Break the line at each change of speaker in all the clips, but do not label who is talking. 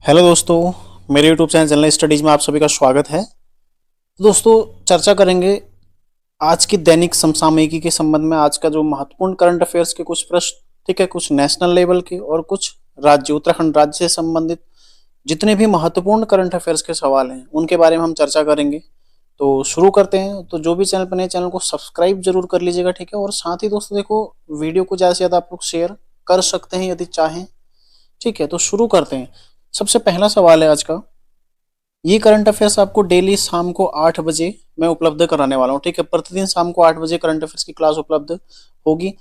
Hello दोस्तों, मेरे YouTube channel general studies में आप सभी का स्वागत है। तो दोस्तों, चर्चा करेंगे आज की दैनिक समसामयिकी के संबंध में। आज का जो महत्वपूर्ण करंट अफेयर्स के कुछ प्रश्न, ठीक है, कुछ नेशनल लेवल के और कुछ राज्य उत्तराखंड राज्य से संबंधित जितने भी महत्वपूर्ण करंट अफेयर्स के सवाल हैं उनके बारे में हम चर्चा करेंगे। तो शुरू करते हैं। तो जो भी चैनल पर नए, चैनल को सब्सक्राइब जरूर कर लीजिएगा, ठीक है। और साथ ही दोस्तों देखो, वीडियो को ज़्यादा से ज़्यादा आप लोग शेयर कर सकते हैं यदि चाहें, ठीक है। तो शुरू करते हैं। सबसे पहला सवाल है आज का। ये करंट अफेयर्स आपको डेली शाम को 8 बजे मैं उपलब्ध कराने वाला हूँ, ठीक है। प्रतिदिन शाम को 8 बजे करंट अफेयर्स की क्लास उपलब्ध होगी।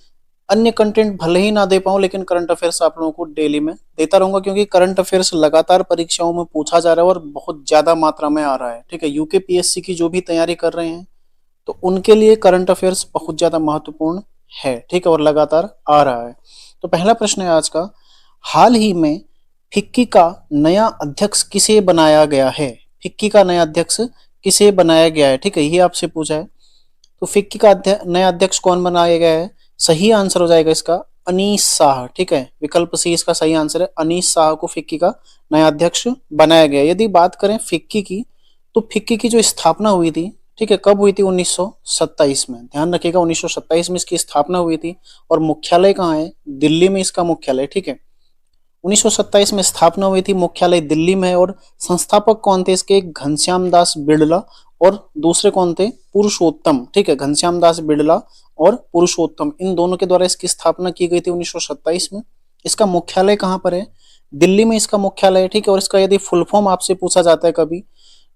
अन्य कंटेंट भले ही ना दे पाऊं, लेकिन करंट अफेयर्स आप लोगों को डेली में देता रहूंगा, क्योंकि करंट अफेयर्स लगातार परीक्षाओं में पूछा जा रहा है और बहुत ज्यादा मात्रा में आ रहा है, ठीक है। यूकेपीएससी की जो भी तैयारी कर रहे हैं तो उनके लिए करंट अफेयर्स बहुत ज्यादा महत्वपूर्ण है, ठीक है, और लगातार आ रहा है। तो पहला प्रश्न है आज का। हाल ही में फिक्की का नया अध्यक्ष किसे बनाया गया है? फिक्की का नया अध्यक्ष किसे बनाया गया है, ठीक है, ये आपसे पूछा है। तो फिक्की का नया अध्यक्ष कौन बनाया गया है? सही आंसर हो जाएगा इसका अनीस शाह, ठीक है। विकल्प सी इसका सही आंसर है। अनीस शाह को फिक्की का नया अध्यक्ष बनाया गया। यदि बात करें फिक्की की, तो फिक्की की जो स्थापना हुई थी, ठीक है, कब हुई थी? 1927 में। ध्यान रखिएगा, 1927 में इसकी स्थापना हुई थी। और मुख्यालय कहाँ है? दिल्ली में इसका मुख्यालय, ठीक है। 1927 में स्थापना हुई थी, मुख्यालय दिल्ली में है। और संस्थापक कौन थे इसके? घनश्याम दास बिड़ला और दूसरे कौन थे? पुरुषोत्तम, ठीक है। घनश्याम दास बिड़ला और पुरुषोत्तम, इन दोनों के द्वारा इसकी स्थापना की गई थी 1927 में। इसका मुख्यालय कहाँ पर है? दिल्ली में इसका मुख्यालय है, ठीक है। और इसका यदि फुल फॉर्म आपसे पूछा जाता है कभी,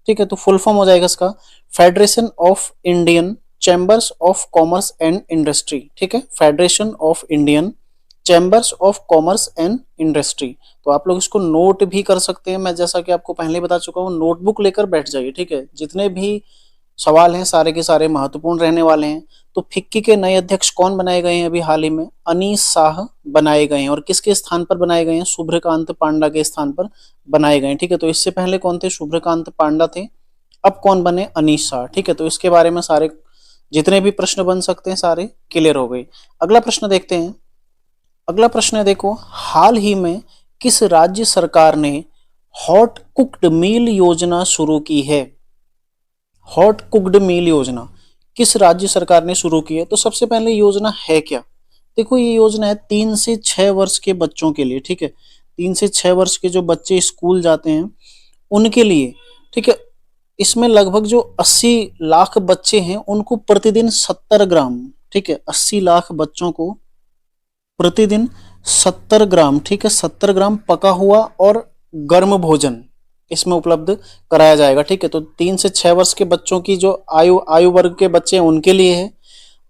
ठीक है, तो फुल फॉर्म हो जाएगा इसका federation of Indian chambers of commerce and industry, ठीक है। Federation of Indian chambers of commerce and industry. तो आप लोग इसको नोट भी कर सकते हैं। मैं जैसा कि आपको पहले बता चुका हूँ, नोटबुक लेकर बैठ जाइए, ठीक है। जितने भी सवाल हैं सारे के सारे महत्वपूर्ण रहने वाले हैं। तो फिक्की के नए अध्यक्ष कौन बनाए गए हैं? अभी हाल ही में अनीस शाह बनाए गए हैं। और किसके स्थान पर बनाए गए हैं? शुभ्रकांत पांडा के स्थान पर बनाए गए हैं, ठीक है। तो इससे पहले कौन थे? शुभ्रकांत पांडा थे। अब कौन बने? अनीस शाह, ठीक है। तो इसके बारे में सारे जितने भी प्रश्न बन सकते हैं सारे क्लियर हो गए। अगला प्रश्न देखते हैं। अगला प्रश्न है, देखो, हाल ही में किस राज्य सरकार ने हॉट कुक्ड मील योजना शुरू की है? हॉट कुक्ड मील योजना किस राज्य सरकार ने शुरू की है? तो सबसे पहले योजना है क्या? देखो, ये योजना है 3 से 6 वर्ष के बच्चों के लिए, ठीक है। 3 से 6 वर्ष के जो बच्चे स्कूल जाते हैं उनके लिए, ठीक है। इसमें लगभग जो 80 लाख बच्चे हैं उनको प्रतिदिन 70 ग्राम, ठीक है, 80 लाख बच्चों को प्रतिदिन 70 ग्राम, ठीक है, 70 ग्राम पका हुआ और गर्म भोजन इसमें उपलब्ध कराया जाएगा, ठीक है। तो 3 से 6 वर्ष के बच्चों की जो आयु आयु वर्ग के बच्चे हैं उनके लिए है।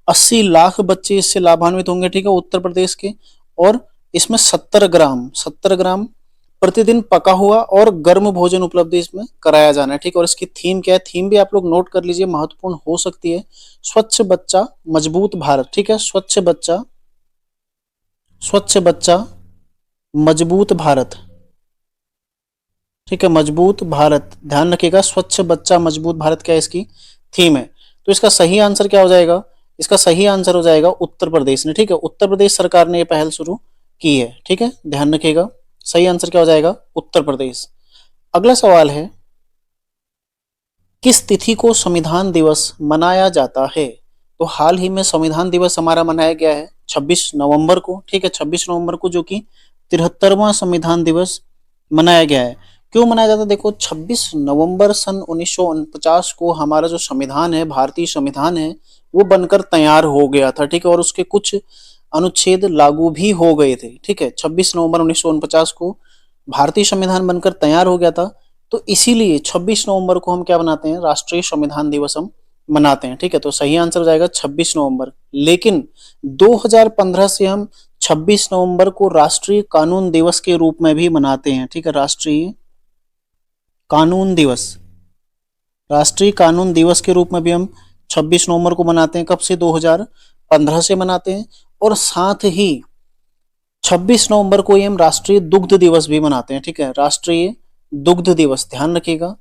80 लाख बच्चे इससे लाभान्वित होंगे, ठीक है, उत्तर प्रदेश के। और इसमें 70 ग्राम प्रतिदिन पका हुआ और गर्म भोजन उपलब्ध इसमें कराया जाना है, ठीक है। और इसकी थीम क्या है? थीम भी आप लोग नोट कर लीजिए, महत्वपूर्ण हो सकती है। स्वच्छ बच्चा मजबूत भारत, ठीक है। स्वच्छ बच्चा मजबूत भारत, ठीक है, मजबूत भारत। ध्यान रखिएगा, स्वच्छ बच्चा मजबूत भारत क्या है इसकी थीम है। तो इसका सही आंसर क्या हो जाएगा? इसका सही आंसर हो जाएगा उत्तर प्रदेश ने, ठीक है। उत्तर प्रदेश सरकार ने यह पहल शुरू की है, ठीक है, ध्यान रखिएगा। सही आंसर क्या हो जाएगा? उत्तर प्रदेश। अगला सवाल है, किस तिथि को संविधान दिवस मनाया जाता है? तो हाल ही में संविधान दिवस हमारा मनाया गया है 26 नवंबर को, ठीक है, 26 नवंबर को, जो कि 73वां संविधान दिवस मनाया गया है। क्यों मनाया जाता है? देखो, 26 नवंबर सन 1949 को हमारा जो संविधान है, भारतीय संविधान है, वो बनकर तैयार हो गया था, ठीक है। और उसके कुछ अनुच्छेद लागू भी हो गए थे, ठीक है। 26 नवंबर 1949 को भारतीय संविधान बनकर तैयार हो गया था। तो इसीलिए 26 नवंबर को हम क्या बनाते हैं? राष्ट्रीय संविधान दिवस हम मनाते हैं, ठीक है। तो सही आंसर हो जाएगा 26 नवंबर। लेकिन 2015 से हम 26 नवंबर को राष्ट्रीय कानून दिवस के रूप में भी मनाते हैं, ठीक है। राष्ट्रीय कानून दिवस, राष्ट्रीय कानून दिवस के रूप में भी हम 26 नवंबर को मनाते हैं। कब से? 2015 से मनाते हैं। और साथ ही 26 नवंबर को ही हम राष्ट्रीय दुग्ध दिवस भी मनाते हैं, ठीक है। राष्ट्रीय दुग्ध दिवस, ध्यान रखिएगा,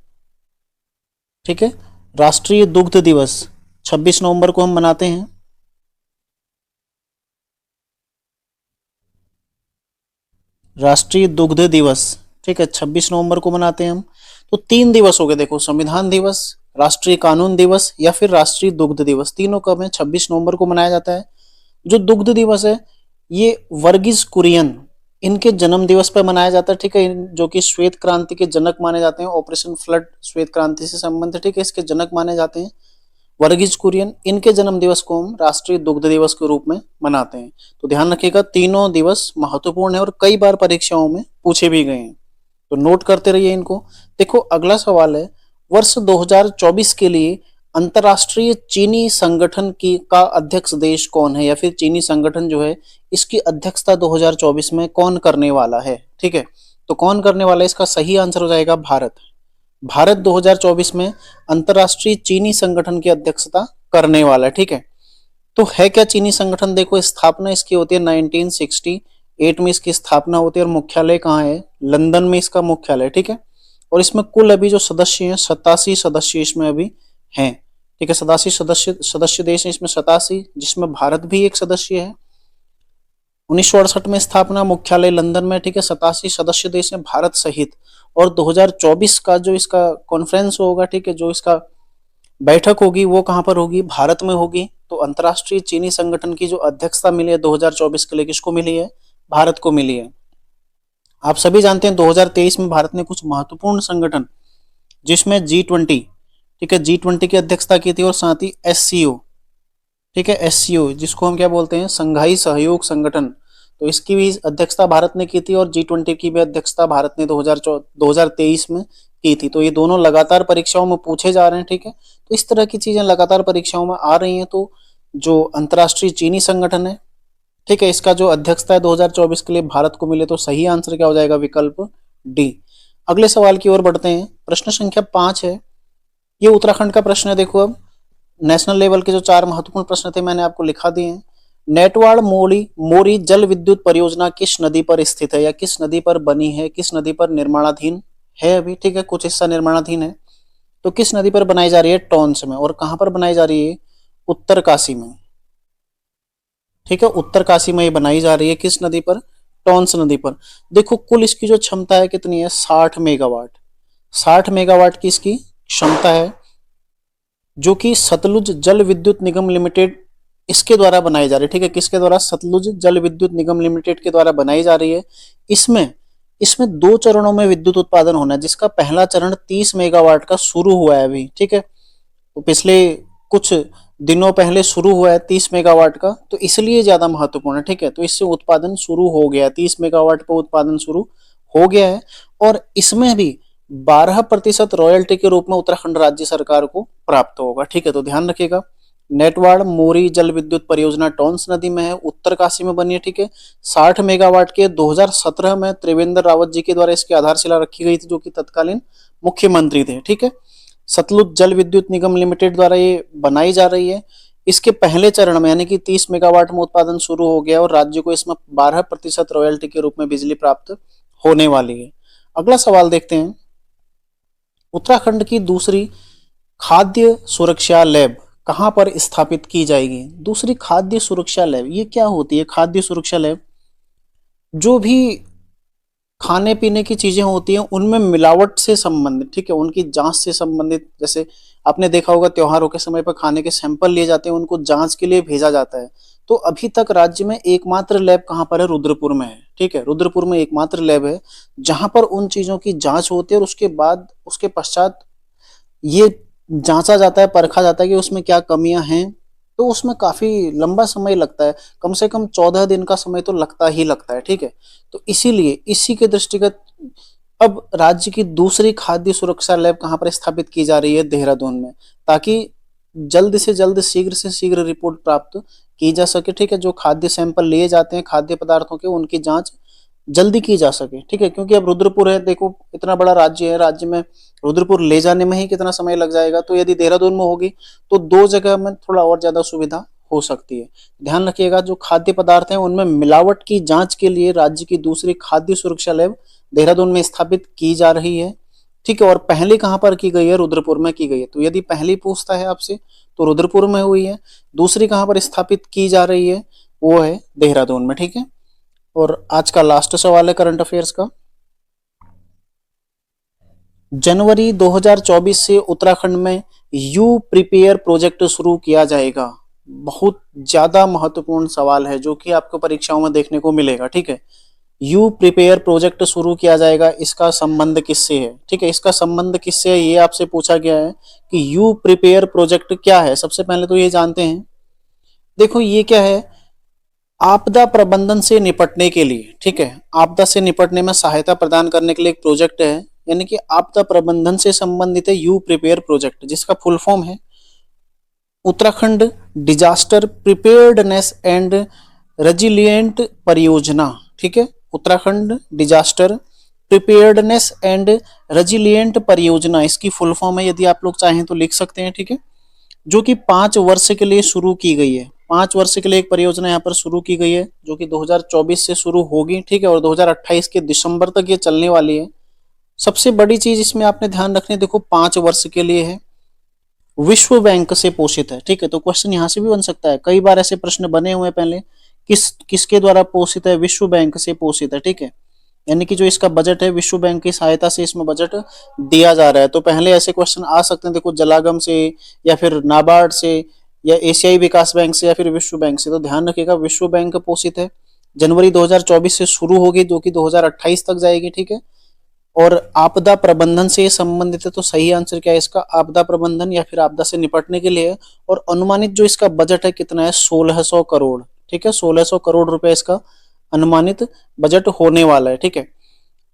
ठीक है। राष्ट्रीय दुग्ध दिवस 26 नवंबर को हम मनाते हैं। राष्ट्रीय दुग्ध दिवस ठीक है, 26 नवंबर को मनाते हैं हम। तो 3 दिवस हो गए, देखो, संविधान दिवस, राष्ट्रीय कानून दिवस या फिर राष्ट्रीय दुग्ध दिवस, तीनों कब है? 26 नवंबर को मनाया जाता है। जो दुग्ध दिवस है ये वर्गीज कुरियन इनके जन्म दिवस पर मनाया जाता है, ठीक है, जो कि श्वेत क्रांति के जनक माने जाते हैं, ऑपरेशन फ्लड श्वेत क्रांति से संबंधित, ठीक है, इसके जनक माने जाते हैं वर्गीज कुरियन। इनके जन्म दिवस को हम राष्ट्रीय दुग्ध दिवस के रूप में मनाते हैं। तो ध्यान रखिएगा, तीनों दिवस महत्वपूर्ण है और कई बार परीक्षाओं में पूछे भी गए हैं, तो नोट करते रहिए इनको। देखो अगला सवाल है, वर्ष 2024 के लिए अंतरराष्ट्रीय चीनी संगठन की का अध्यक्ष देश कौन है, या फिर चीनी संगठन जो है इसकी अध्यक्षता 2024 में कौन करने वाला है? ठीक है, तो कौन करने वाला है, इसका सही आंसर हो जाएगा भारत। भारत 2024 में अंतरराष्ट्रीय चीनी संगठन की अध्यक्षता करने वाला है। ठीक है, तो है क्या चीनी संगठन? देखो, स्थापना इसकी होती है 1968 में, इसकी स्थापना होती है और मुख्यालय कहाँ है? लंदन में इसका मुख्यालय। ठीक है, और इसमें कुल अभी जो सदस्य हैं 87 सदस्य इसमें अभी हैं। ठीक है, 87 सदस्य देश हैं इसमें, 87, जिसमें भारत भी एक सदस्य है। 1968 में स्थापना, मुख्यालय लंदन में। ठीक है, 87 सदस्य देश हैं भारत सहित। और 2024 का जो इसका कॉन्फ्रेंस होगा, ठीक है, जो इसका बैठक होगी वो कहां पर होगी? भारत में होगी। तो अंतरराष्ट्रीय चीनी संगठन की जो अध्यक्षता मिली है 2024 के लिए, किसको मिली है? भारत को मिली है। आप सभी जानते हैं 2023 में भारत ने कुछ महत्वपूर्ण संगठन, जिसमें G20, ठीक है, G20 की अध्यक्षता की थी, और साथ ही SCO, ठीक है, SCO जिसको हम क्या बोलते हैं? संघाई सहयोग संगठन, तो इसकी भी अध्यक्षता भारत ने की थी, और G20 की भी अध्यक्षता भारत ने 2023 में की थी। तो ये दोनों लगातार परीक्षाओं में पूछे जा रहे हैं। ठीक है, तो इस तरह की चीजें लगातार परीक्षाओं में आ रही हैं। तो जो अंतरराष्ट्रीय चीनी संगठन है, ठीक है, इसका जो अध्यक्षता है 2024 के लिए भारत को मिले, तो सही आंसर क्या हो जाएगा? विकल्प डी। अगले सवाल की ओर बढ़ते हैं, प्रश्न संख्या 5 है, ये उत्तराखंड का प्रश्न है। देखो, अब नेशनल लेवल के जो 4 महत्वपूर्ण प्रश्न थे मैंने आपको लिखा दिए हैं। नेटवाड़ मोरी जल विद्युत परियोजना किस नदी पर स्थित है, या किस नदी पर बनी है, किस नदी पर निर्माणाधीन है अभी? ठीक है, कुछ हिस्सा निर्माणाधीन है। तो किस नदी पर बनाई जा रही है? टॉन्स में। और कहां पर बनाई जा रही है? उत्तरकाशी में। ठीक है, उत्तरकाशी में ये बनाई जा रही है। किस नदी पर? टॉन्स नदी पर। देखो, कुल इसकी जो क्षमता है कितनी है? 60 मेगावाट। 60 मेगावाट की इसकी क्षमता है, जो कि सतलुज जल विद्युत निगम लिमिटेड इसके द्वारा बनाई जा रही है। ठीक है, किसके द्वारा? सतलुज जल विद्युत निगम लिमिटेड के द्वारा बनाई जा रही है। इसमें 2 चरणों में विद्युत उत्पादन होना है, जिसका पहला चरण 30 मेगावाट का शुरू हुआ है अभी। ठीक है, तो पिछले कुछ दिनों पहले शुरू हुआ है 30 मेगावाट का, तो इसलिए ज्यादा महत्वपूर्ण है। ठीक है, तो इससे उत्पादन शुरू हो गया, 30 मेगावाट का उत्पादन शुरू हो गया है। और इसमें भी 12% रॉयल्टी के रूप में उत्तराखंड राज्य सरकार को प्राप्त होगा। ठीक है, तो ध्यान रखिएगा, नेटवाड़ मोरी जल विद्युत परियोजना टॉन्स नदी में है, उत्तरकाशी में बनी है। ठीक है, 60 मेगावाट के 2017 में त्रिवेंद्र रावत जी के द्वारा इसकी आधारशिला रखी गई थी, जो कि तत्कालीन मुख्यमंत्री थे। ठीक है, सतलुज जल विद्युत निगम लिमिटेड द्वारा ये बनाई जा रही है। इसके पहले चरण में यानी कि 30 मेगावाट में उत्पादन शुरू हो गया, और राज्य को इसमें 12% रॉयल्टी के रूप में बिजली प्राप्त होने वाली है। अगला सवाल देखते हैं, उत्तराखंड की दूसरी खाद्य सुरक्षा लैब कहां पर स्थापित की जाएगी? दूसरी खाद्य सुरक्षा लैब, ये क्या होती है? खाद्य सुरक्षा लैब, जो भी खाने पीने की चीजें होती हैं उनमें मिलावट से संबंधित, ठीक है, उनकी जांच से संबंधित। जैसे आपने देखा होगा त्योहारों के समय पर खाने के सैंपल लिए जाते हैं, उनको जांच के लिए भेजा जाता है। तो अभी तक राज्य में एकमात्र लैब कहां पर है? रुद्रपुर में है। ठीक है, रुद्रपुर में एकमात्र लैब है जहां पर उन चीजों की जांच होती है, और उसके पश्चात ये जांचा जाता है, परखा जाता है कि उसमें क्या कमियां हैं। तो उसमें काफी लंबा समय लगता है, कम से कम 14 दिन का समय तो लगता ही लगता है। ठीक है, तो इसीलिए इसी के दृष्टिगत अब राज्य की दूसरी खाद्य सुरक्षा लैब कहां पर स्थापित की जा रही है? देहरादून में, ताकि जल्द से जल्द, शीघ्र से शीघ्र रिपोर्ट प्राप्त की जा सके। ठीक है, जो खाद्य सैंपल लिए जाते हैं खाद्य पदार्थों के, उनकी जांच जल्दी की जा सके। ठीक है, क्योंकि अब रुद्रपुर है, देखो इतना बड़ा राज्य है, राज्य में रुद्रपुर ले जाने में ही कितना समय लग जाएगा। तो यदि देहरादून में होगी तो 2 जगह में थोड़ा और ज्यादा सुविधा हो सकती है। ध्यान रखिएगा, जो खाद्य पदार्थ हैं उनमें मिलावट की जांच के लिए राज्य की दूसरी खाद्य सुरक्षा लैब देहरादून में स्थापित की जा रही है। ठीक है, और पहली कहां पर की गई है? रुद्रपुर में की गई है। तो यदि पहली पूछता है आपसे तो रुद्रपुर में हुई है, दूसरी कहां पर स्थापित की जा रही है? वो है देहरादून में। ठीक है, और आज का लास्ट सवाल है करंट अफेयर्स का, जनवरी 2024 से उत्तराखंड में यू प्रिपेयर प्रोजेक्ट शुरू किया जाएगा। बहुत ज्यादा महत्वपूर्ण सवाल है जो कि आपको परीक्षाओं में देखने को मिलेगा। ठीक है, यू प्रिपेयर प्रोजेक्ट शुरू किया जाएगा, इसका संबंध किससे है? ठीक है, इसका संबंध किससे है ये आपसे पूछा गया है कि यू प्रिपेयर प्रोजेक्ट क्या है। सबसे पहले तो ये जानते हैं, देखो ये क्या है, आपदा प्रबंधन से निपटने के लिए, ठीक है, आपदा से निपटने में सहायता प्रदान करने के लिए एक प्रोजेक्ट है, यानी कि आपदा प्रबंधन से संबंधित है यू प्रिपेयर प्रोजेक्ट, जिसका फुल फॉर्म है Uttarakhand disaster preparedness and resilient परियोजना। ठीक है, Uttarakhand disaster preparedness and resilient परियोजना इसकी फुल फॉर्म है। यदि आप लोग चाहें तो लिख सकते हैं। ठीक है, जो कि 5 वर्ष के लिए शुरू की गई है। 5 वर्ष के लिए एक परियोजना यहाँ पर शुरू की गई है जो कि 2024 से शुरू होगी। ठीक है, और 2028 के दिसंबर तक ये चलने वाली है। सबसे बड़ी चीज इसमें आपने ध्यान रखनी, देखो 5 वर्ष के लिए है, विश्व बैंक से पोषित है। ठीक है, तो क्वेश्चन यहां से भी बन सकता है, कई बार ऐसे प्रश्न बने हुए हैं पहले, किसके द्वारा पोषित है? विश्व बैंक से पोषित है। ठीक है, यानी कि जो इसका बजट है विश्व बैंक की सहायता से इसमें बजट दिया जा रहा है। तो पहले ऐसे क्वेश्चन आ सकते हैं, देखो जलागम से या फिर नाबार्ड से या एशियाई विकास बैंक से या फिर विश्व बैंक से। तो ध्यान रखिएगा विश्व बैंक पोषित है, जनवरी 2024 से शुरू होगी जो कि 2028 तक जाएगी। ठीक है, और आपदा प्रबंधन से संबंधित है, तो सही आंसर क्या है इसका? आपदा प्रबंधन या फिर आपदा से निपटने के लिए। और अनुमानित जो इसका बजट है कितना है? 1600 करोड़। ठीक है, 1600 करोड़ रुपए इसका अनुमानित बजट होने वाला है। ठीक है,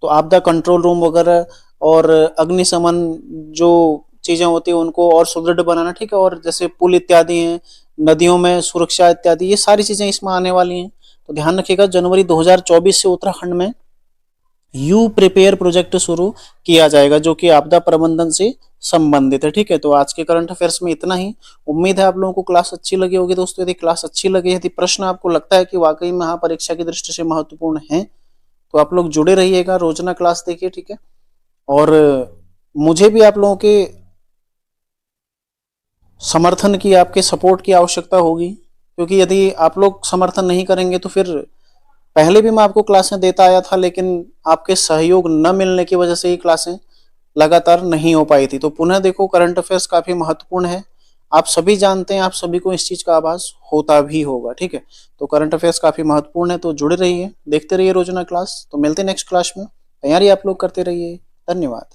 तो आपदा कंट्रोल रूम वगैरह और अग्निशमन जो चीजें होती है उनको और सुदृढ़ बनाना। ठीक है, और जैसे पुल इत्यादि हैं, नदियों में सुरक्षा इत्यादि, ये सारी चीजें इसमें आने वाली हैं। तो ध्यान रखिएगा जनवरी 2024 से उत्तराखंड में यू प्रिपेयर प्रोजेक्ट शुरू किया जाएगा जो कि आपदा प्रबंधन से संबंधित है। ठीक है, तो आज के करंट अफेयर्स में इतना ही। उम्मीद है आप लोगों को क्लास अच्छी लगी होगी दोस्तों। यदि क्लास अच्छी लगी, यदि प्रश्न आपको लगता है कि वाकई में हाँ परीक्षा की दृष्टि से महत्वपूर्ण है, तो आप लोग जुड़े रहिएगा, रोजाना क्लास देखिए। ठीक है, और मुझे भी आप लोगों के समर्थन की, आपके सपोर्ट की आवश्यकता होगी, क्योंकि यदि आप लोग समर्थन नहीं करेंगे तो फिर, पहले भी मैं आपको क्लासें देता आया था लेकिन आपके सहयोग न मिलने की वजह से ही क्लासें लगातार नहीं हो पाई थी। तो पुनः देखो करंट अफेयर्स काफी महत्वपूर्ण है, आप सभी जानते हैं, आप सभी को इस चीज का आभास होता भी होगा। ठीक है, तो करंट अफेयर्स काफी महत्वपूर्ण है, तो जुड़े रहिए, देखते रहिए रोजाना क्लास। तो मिलते हैं नेक्स्ट क्लास में, तैयारी आप लोग करते रहिए। धन्यवाद।